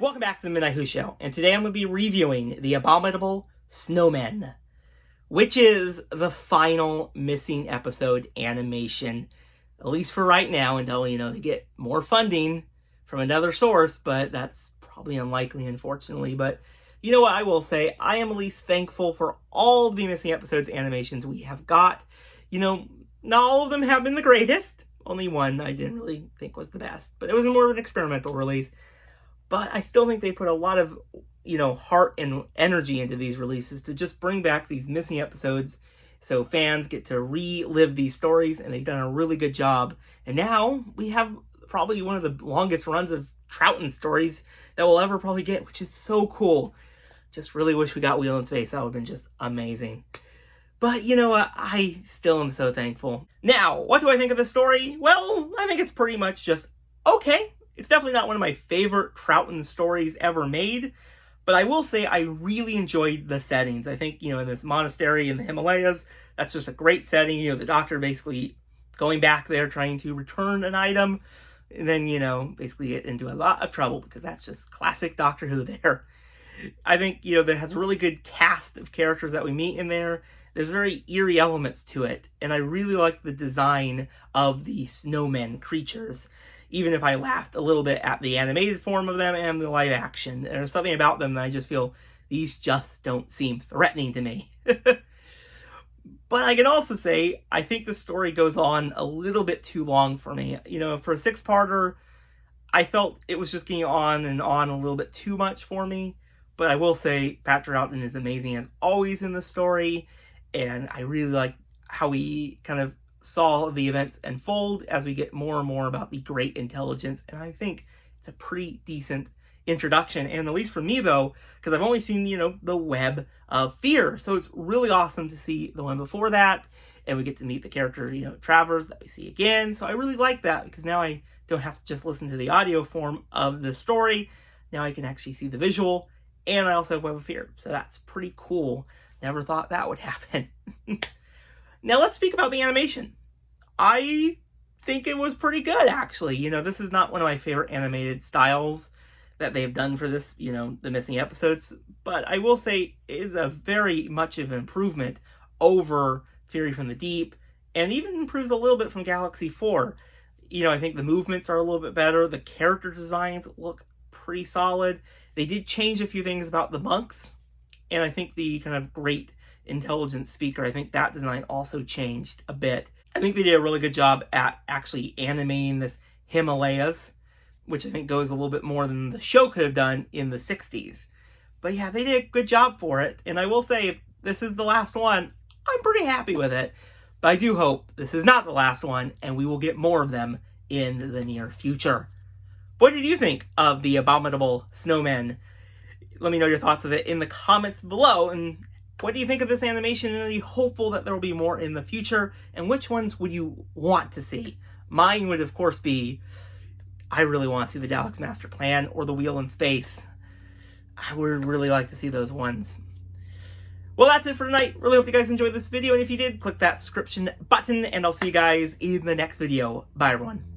Welcome back to the Midnight Who Show, and today I'm going to be reviewing the Abominable Snowmen, which is the final missing episode animation, at least for right now, until, they get more funding from another source, but that's probably unlikely, unfortunately. But you know what I will say? I am at least thankful for all of the missing episodes animations we have got. Not all of them have been the greatest. Only one I didn't really think was the best, but it was more of an experimental release. But I still think they put a lot of, heart and energy into these releases to just bring back these missing episodes so fans get to relive these stories, and they've done a really good job. And now we have probably one of the longest runs of Troughton stories that we'll ever probably get, which is so cool. Just really wish we got Wheel in Space. That would have been just amazing. But you know what? I still am so thankful. Now, what do I think of this story? Well, I think it's pretty much just okay. It's definitely not one of my favorite Troughton stories ever made, but I will say I really enjoyed the settings. I think, in this monastery in the Himalayas, that's just a great setting. The doctor basically going back there trying to return an item, and then, basically get into a lot of trouble because that's just classic Doctor Who there. I think, that has a really good cast of characters that we meet in there. There's very eerie elements to it, and I really like the design of the snowmen creatures. Even if I laughed a little bit at the animated form of them and the live action. There's something about them that I just feel, these just don't seem threatening to me. But I can also say, I think the story goes on a little bit too long for me. For a six-parter, I felt it was just getting on and on a little bit too much for me. But I will say, Patrick Troughton is amazing as always in the story. And I really like how he kind of saw the events unfold as we get more and more about the great intelligence, and I think it's a pretty decent introduction. And at least for me though, because I've only seen the Web of Fear, so it's really awesome to see the one before that, and we get to meet the character Travers that we see again. So I really like that, because now I don't have to just listen to the audio form of the story. Now I can actually see the visual, and I also have Web of Fear, so that's pretty cool. Never thought that would happen. Now let's speak about the animation. I think it was pretty good, actually. This is not one of my favorite animated styles that they've done for this, the missing episodes. But I will say it is a very much of an improvement over Fury from the Deep, and even improves a little bit from Galaxy 4. I think the movements are a little bit better. The character designs look pretty solid. They did change a few things about the monks, and I think the kind of great intelligence speaker, I think that design also changed a bit. I think they did a really good job at actually animating this Himalayas, which I think goes a little bit more than the show could have done in the 60s. But yeah, they did a good job for it. And I will say, if this is the last one, I'm pretty happy with it. But I do hope this is not the last one, and we will get more of them in the near future. What did you think of the Abominable Snowmen? Let me know your thoughts of it in the comments below. And what do you think of this animation, and are you hopeful that there will be more in the future? And which ones would you want to see? Mine would, of course, be, I really want to see the Daleks Master Plan or the Wheel in Space. I would really like to see those ones. Well, that's it for tonight. Really hope you guys enjoyed this video, and if you did, click that subscription button, and I'll see you guys in the next video. Bye, everyone.